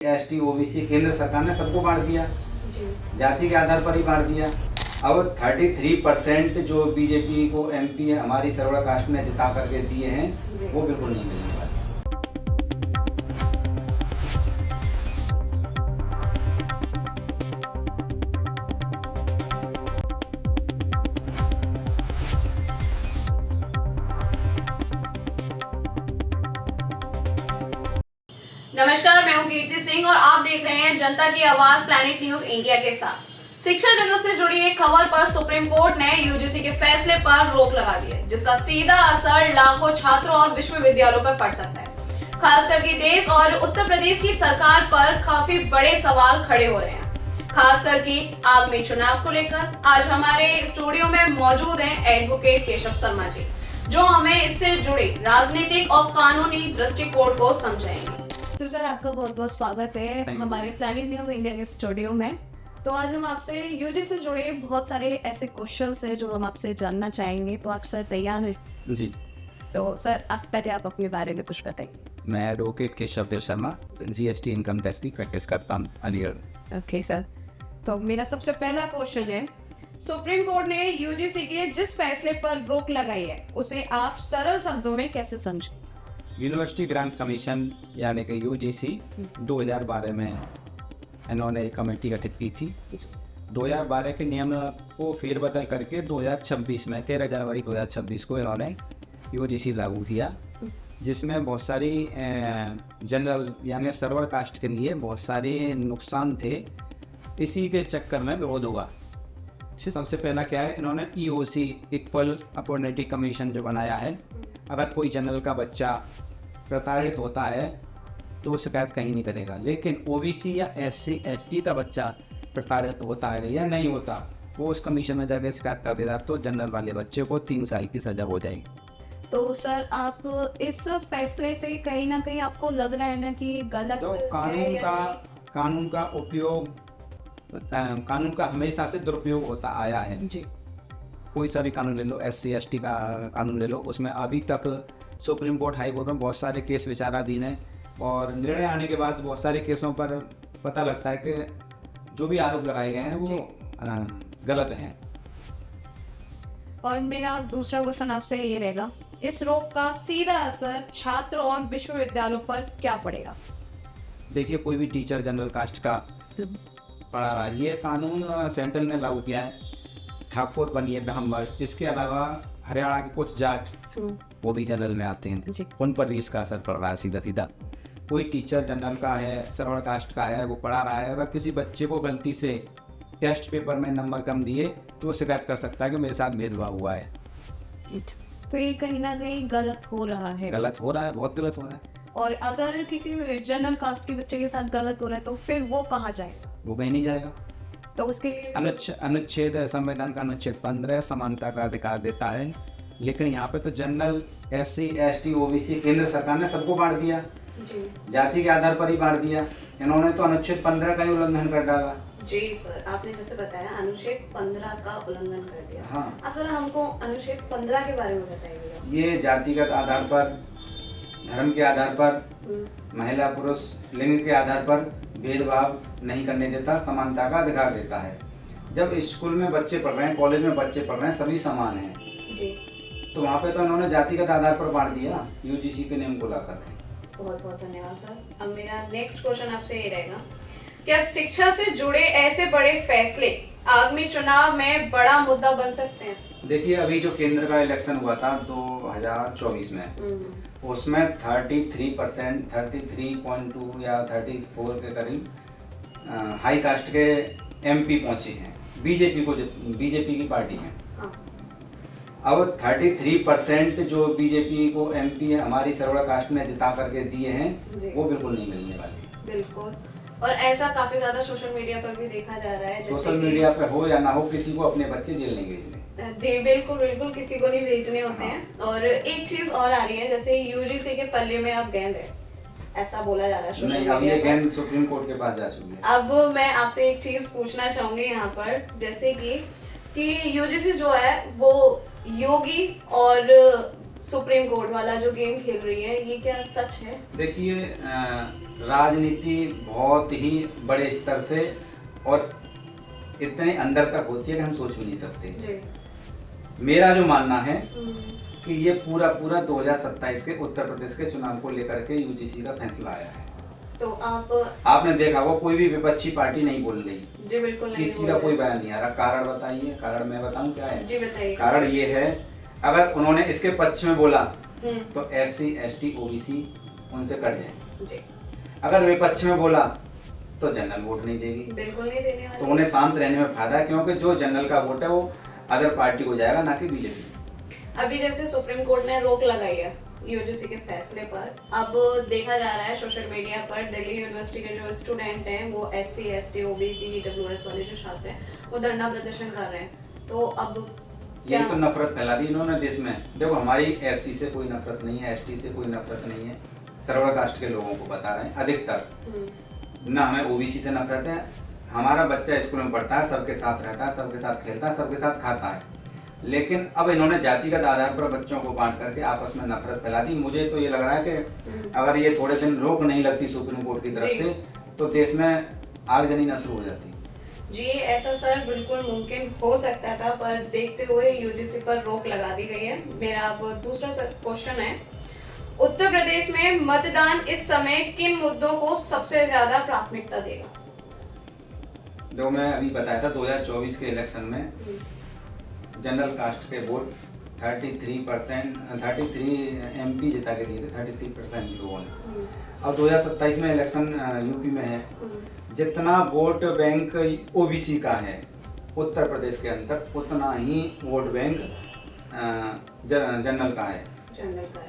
ST OBC केंद्र सरकार ने सबको बांट दिया, जाति के आधार पर ही बांट दिया। अब 33% जो बीजेपी को एमपी हमारी सर्वोदय कास्ट में जिता करके दिए हैं वो बिल्कुल नहीं मिलने वाले। नमस्कार, मैं हूं कीर्ति सिंह और आप देख रहे हैं जनता की आवाज प्लैनेट न्यूज इंडिया के साथ। शिक्षा जगत से जुड़ी एक खबर पर सुप्रीम कोर्ट ने यूजीसी के फैसले पर रोक लगा दी है, जिसका सीधा असर लाखों छात्रों और विश्वविद्यालयों पर पड़ सकता है। खासकर कि देश और उत्तर प्रदेश की सरकार पर काफी बड़े सवाल खड़े हो रहे हैं, खासकर कि आगामी चुनाव को लेकर। आज हमारे स्टूडियो में मौजूद हैं एडवोकेट केशव शर्मा जी, जो हमें इससे जुड़े राजनीतिक और कानूनी दृष्टिकोण को समझाएंगे। तो सर, आपका बहुत बहुत स्वागत है हमारे प्लैनेट न्यूज इंडिया के स्टूडियो में। तो आज हम आपसे यूजी से जुड़े बहुत सारे ऐसे क्वेश्चंस हैं जो हम आपसे जानना चाहेंगे, तो आप सर तैयार हैं? जी। तो सर, पहले आप अपने बारे में कुछ बताइए। मैं advocate Keshav Sharma GST income tax की प्रैक्टिस करता हूँ अलीगढ़। ओके सर, तो मेरा सबसे पहला क्वेश्चन है, सुप्रीम कोर्ट ने यूजीसी के जिस फैसले पर रोक लगाई है उसे आप सरल शब्दों में कैसे समझें? यूनिवर्सिटी ग्रांट कमीशन यानी कि यूजीसी 2012 में इन्होंने एक कमेटी गठित की थी। 2012 के नियम को फेरबदल करके 2026 में 13 जनवरी 2026 को इन्होंने यूजीसी लागू किया, जिसमें बहुत सारी जनरल यानी सर्वर कास्ट के लिए बहुत सारे नुकसान थे। इसी के चक्कर में विरोध हुआ। सबसे पहला क्या है, इन्होंने ईओसी इक्वल अपॉर्चुनिटी कमीशन जो बनाया है, अगर कोई जनरल का बच्चा प्रताड़ित होता है तो शिकायत कहीं नहीं करेगा, लेकिन ओबीसी या एससी एसटी का बच्चा प्रताड़ित होता है या नहीं होता, वो उस कमीशन में जाकर शिकायत कर देगा तो जनरल वाले बच्चे को 3 साल की सजा हो जाएगी। तो सर, आप इस फैसले से कहीं ना कहीं आपको लग रहा है ना कि गलत तो कानून का हमेशा से दुरुपयोग होता आया है जी। कोई सा भी कानून ले लो, एससी एसटी का कानून ले लो, उसमें अभी तक सुप्रीम कोर्ट हाई कोर्ट में बहुत सारे केस विचाराधीन हैं और निर्णय आने के बाद बहुत सारे केसों पर पता लगता है कि जो भी आरोप लगाए गए हैं वो गलत हैं। और मेरा दूसरा क्वेश्चन आपसे ये रहेगा, इस रोक का सीधा असर छात्रों और विश्वविद्यालयों पर क्या पड़ेगा? देखिए, कोई भी टीचर जनरल कास्ट का पढ़ा रहा है, ये कानून सेंट्रल ने लागू किया है। ठाकुर बनिए ब्राह्मण, इसके अलावा हरियाणा के कुछ जाट वो भी जनरल में आते हैं, उन पर भी इसका असर पड़ रहा है सीधा सीधा। कोई टीचर जनरल का है, सर्वर कास्ट का है, वो पढ़ा रहा है, अगर किसी बच्चे को गलती से टेस्ट पेपर में नंबर कम दिए तो वो शिकायत कर सकता है कि मेरे साथ भेदभाव हुआ है। तो ये कहीं ना कहीं गलत हो रहा है। गलत हो रहा है, बहुत गलत हो रहा है। और अगर किसी जनरल कास्ट के बच्चे के साथ गलत हो रहा है तो फिर वो कहाँ जाएगा? वो कहीं नहीं जाएगा। तो उसके लिए अनुच्छेद संविधान का अनुच्छेद 15 समानता का अधिकार देता है, लेकिन यहाँ पे तो जनरल एससी एसटी ओबीसी केंद्र सरकार ने सबको बांट दिया, जाति के आधार पर ही बांट दिया। इन्होंने तो अनुच्छेद 15 का ही उल्लंघन कर डाला। जी सर, आपने जैसे बताया अनुच्छेद 15 का उल्लंघन कर दिया। हाँ, आप जरा हमको अनुच्छेद 15 के बारे में बताइएगा। ये जातिगत आधार पर, धर्म के आधार पर, महिला पुरुष लिंग के आधार पर भेदभाव नहीं करने देता, समानता का अधिकार देता है। जब स्कूल में बच्चे पढ़ रहे हैं, कॉलेज में बच्चे पढ़ रहे हैं, सभी समान हैं जी। तो वहाँ पे तो इन्होंने जातिगत आधार पर बांट दिया यूजीसी के नियम को लाकर। बहुत बहुत धन्यवाद सर। अब मेरा नेक्स्ट क्वेश्चन आपसे ये रहेगा, क्या शिक्षा से जुड़े ऐसे बड़े फैसले आगामी चुनाव में बड़ा मुद्दा बन सकते हैं? देखिए, अभी जो केंद्र का इलेक्शन हुआ था 2024 में, उसमें 33% 33.2 या 34 के करीब हाई कास्ट के एमपी पहुंचे हैं बीजेपी की पार्टी में। अब 33% जो बीजेपी को एमपी हमारी सर्वोदय कास्ट में जिता करके दिए हैं वो बिल्कुल नहीं मिलने वाले। बिल्कुल, और ऐसा काफी ज्यादा सोशल मीडिया पर भी देखा जा रहा है। सोशल मीडिया पर हो या ना हो, किसी को अपने बच्चे जेल नहीं भेजने। जी बिल्कुल बिल्कुल, किसी को नहीं भेजने होते हैं। और एक चीज और आ रही है, जैसे यूजीसी के पल्ले में अब गेंद है, ऐसा बोला जा रहा है सोशल मीडिया पर। ये गेंद सुप्रीम कोर्ट के पास जा चुकी है। अब मैं आपसे एक चीज पूछना चाहूंगी यहाँ पर, जैसे कि यूजीसी जो है वो योगी और सुप्रीम कोर्ट वाला जो गेम खेल रही है, ये क्या सच है? देखिए, राजनीति बहुत ही बड़े स्तर से और इतने अंदर तक होती है कि हम सोच भी नहीं सकते। जी। मेरा जो मानना है कि ये पूरा 2027 के उत्तर प्रदेश के चुनाव को लेकर के यूजीसी का फैसला आया है। तो आपने देखा होगा कोई भी विपक्षी पार्टी नहीं बोल रही, जी बिल्कुल नहीं, किसी का कोई बयान नहीं आ रहा। कारण बताइए, कारण मैं बताऊं क्या है? जी बताइए। कारण ये है, अगर उन्होंने इसके पक्ष में बोला तो SC ST OBC उनसे कट जाए। जी। अगर विपक्ष में बोला तो जनरल वोट नहीं देगी, बिल्कुल नहीं देने वाली। तो उन्हें शांत रहने में फायदा है, क्योंकि जो जनरल का वोट है वो अदर पार्टी को जाएगा, ना कि बीजेपी। अभी जैसे सुप्रीम कोर्ट ने रोक लगाई है यूजीसी के फैसले पर, अब देखा जा रहा है सोशल मीडिया पर दिल्ली यूनिवर्सिटी के जो स्टूडेंट हैं वो SC ST OBC EWS वाले जो छात्र हैं वो धरना प्रदर्शन कर रहे हैं। तो अब ये तो नफरत फैला दी इन्होंने देश में। देखो, हमारी SC से कोई नफरत नहीं है, ST से कोई नफरत नहीं है, सर्वर कास्ट के लोगों को बता रहे हैं अधिकतर। ना हमें OBC से नफरत है। हमारा बच्चा स्कूल में पढ़ता है, सबके साथ रहता है, सबके साथ खेलता है, सबके साथ खाता है। लेकिन अब इन्होंने जातिगत आधार पर बच्चों को बांट करके आपस में नफरत फैला दी। मुझे तो ये लग रहा है कि अगर ये थोड़े दिन रोक नहीं लगती सुप्रीम कोर्ट की तरफ से, तो देश में आगजनी न शुरू हो जाती। जी, ऐसा सर बिल्कुल मुमकिन हो सकता था, पर देखते हुए यूजीसी पर रोक लगा दी गई है। मेरा अब दूसरा क्वेश्चन है, उत्तर प्रदेश में मतदान इस समय किन मुद्दों को सबसे ज्यादा प्राथमिकता देगा? जो मैं अभी बताया था 2024 के इलेक्शन में जनरल कास्ट के वोट 33 MP जिता के दिए थे, 33% लोगों ने। अब 2027 में इलेक्शन यूपी में है, जितना वोट बैंक OBC का है उत्तर प्रदेश के अंदर, उतना ही वोट बैंक जनरल का है,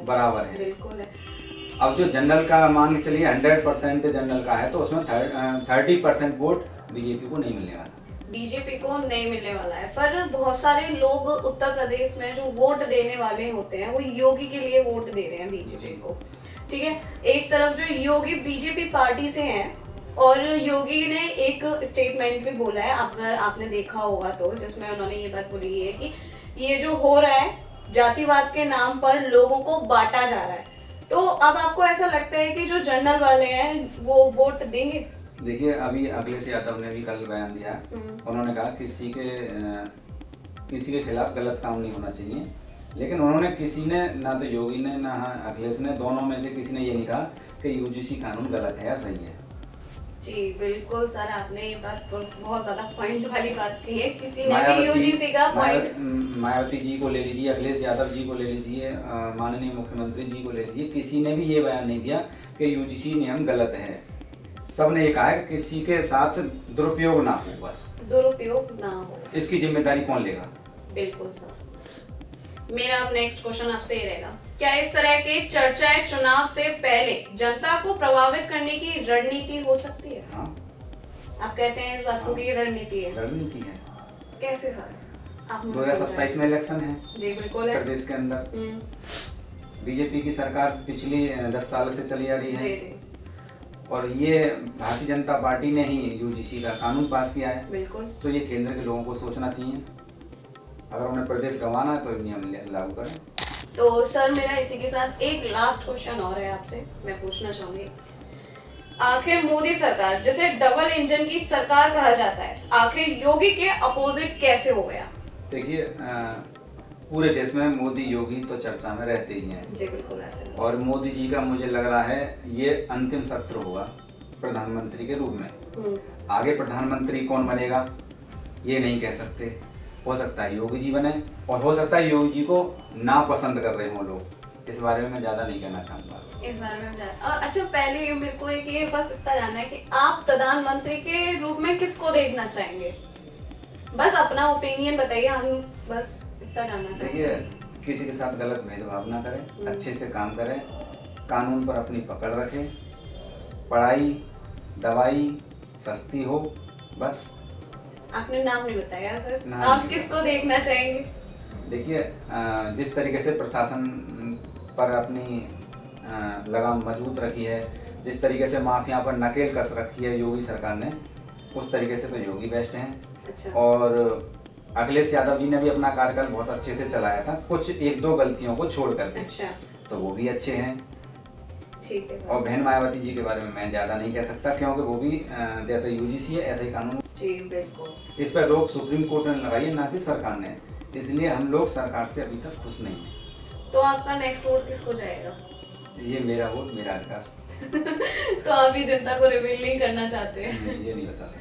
बराबर है। बिल्कुल है। अब जो जनरल का मान के चलिए 100% जनरल का है, तो उसमें 30% वोट बीजेपी को नहीं मिलने वाला। बीजेपी को नहीं मिलने वाला है, पर बहुत सारे लोग उत्तर प्रदेश में जो वोट देने वाले होते हैं वो योगी के लिए वोट दे रहे हैं बीजेपी को। ठीक है, एक तरफ जो योगी बीजेपी पार्टी से हैं और योगी ने एक स्टेटमेंट भी बोला है, अगर आपने देखा होगा तो, जिसमें उन्होंने ये बात बोली है कि ये जो हो रहा है जातिवाद के नाम पर लोगों को बांटा जा रहा है। तो अब आपको ऐसा लगता है कि जो जनरल वाले हैं वो वोट देंगे? देखिए, अभी अखिलेश यादव ने भी कल बयान दिया, उन्होंने कहा किसी के खिलाफ गलत काम नहीं होना चाहिए, लेकिन उन्होंने किसी ने, ना तो योगी ने ना अखिलेश ने, दोनों में से किसी ने ये नहीं कहा कि यूजीसी कानून गलत है या सही है। जी बिल्कुल सर, आपने ये बात बहुत ज्यादा पॉइंट वाली बात कही है। किसी ने भी यूजीसी का पॉइंट, मायावती जी को ले लीजिए, अखिलेश यादव जी को ले लीजिए, माननीय मुख्यमंत्री जी को ले लीजिए, किसी ने भी ये बयान नहीं दिया कि यूजीसी नियम गलत है। सबने ये कहा है कि किसी के साथ दुरुपयोग ना हो, बस दुरुपयोग ना हो। इसकी जिम्मेदारी कौन लेगा? बिल्कुल सर। मेरा अब नेक्स्ट क्वेश्चन आपसे ये रहेगा, क्या इस तरह के चर्चाएं चुनाव से पहले जनता को प्रभावित करने की रणनीति हो सकती है? हाँ। आप कहते हैं इस बात को कि रणनीति है? रणनीति है। कैसे सर? 2027 में इलेक्शन है जी बिल्कुल है। प्रदेश के अंदर बीजेपी की सरकार पिछली 10 साल से चली आ रही है। जी। और ये भारतीय जनता पार्टी ने ही यूजीसी का कानून पास किया है। बिल्कुल। तो ये केंद्र के लोगों को सोचना चाहिए, अगर उन्हें प्रदेश गंवाना है तो नियम लागू करें। तो सर मेरा इसी के साथ एक लास्ट क्वेश्चन और है आपसे, मैं पूछना चाहूंगी, आखिर मोदी सरकार, जिसे डबल इंजन की सरकार कहा जाता है, आखिर योगी के अपोजिट कैसे हो गया? देखिए, पूरे देश में मोदी योगी तो चर्चा में रहते ही हैं। जी बिल्कुल रहते हैं। और मोदी जी का मुझे लग रहा है ये अंतिम सत्र होगा प्रधानमंत्री के रूप में। आगे प्रधानमंत्री कौन बनेगा ये नहीं कह सकते, हो सकता है योगी जी बने, और हो सकता है योगी जी को ना पसंद कर रहे हों लोग। इस बारे में मैं ज्यादा नहीं कहना चाहूंगा। इस बारे में अच्छा, पहले मेरे को एक ये बस इतना जानना है कि आप प्रधानमंत्री के रूप में किसको देखना चाहेंगे? बस अपना ओपिनियन बताइए, हम बस इतना जानना चाहेंगे। देखिए, किसी के साथ गलत भेदभाव ना करें, अच्छे से काम करें, कानून पर अपनी पकड़ रखें, पढ़ाई दवाई सस्ती हो, बस। आपने नाम नहीं बताया सर, आप किसको देखना चाहेंगे? देखिए, जिस तरीके से प्रशासन पर अपनी लगाम मजबूत रखी है, जिस तरीके से माफिया पर नकेल कस रखी है योगी सरकार ने, उस तरीके से तो योगी बेस्ट हैं। अच्छा। और अखिलेश यादव जी ने भी अपना कार्यकाल बहुत अच्छे से चलाया था, कुछ एक दो गलतियों को छोड़ करके, अच्छा, तो वो भी अच्छे हैं। ठीक है। और बहन मायावती जी के बारे में मैं ज्यादा नहीं कह सकता, क्योंकि वो भी जैसे यूजीसी है ऐसे ही कानून, जी बिल्कुल। इस पर रोक सुप्रीम कोर्ट ने लगाई है, ना कि सरकार ने, इसलिए हम लोग सरकार से अभी तक खुश नहीं है। तो आपका नेक्स्ट वोट किसको जाएगा? ये मेरा वोट मेरा अधिकार। तो आप ये जनता को रिवील नहीं करना चाहते हैं? ये नहीं बता सकता।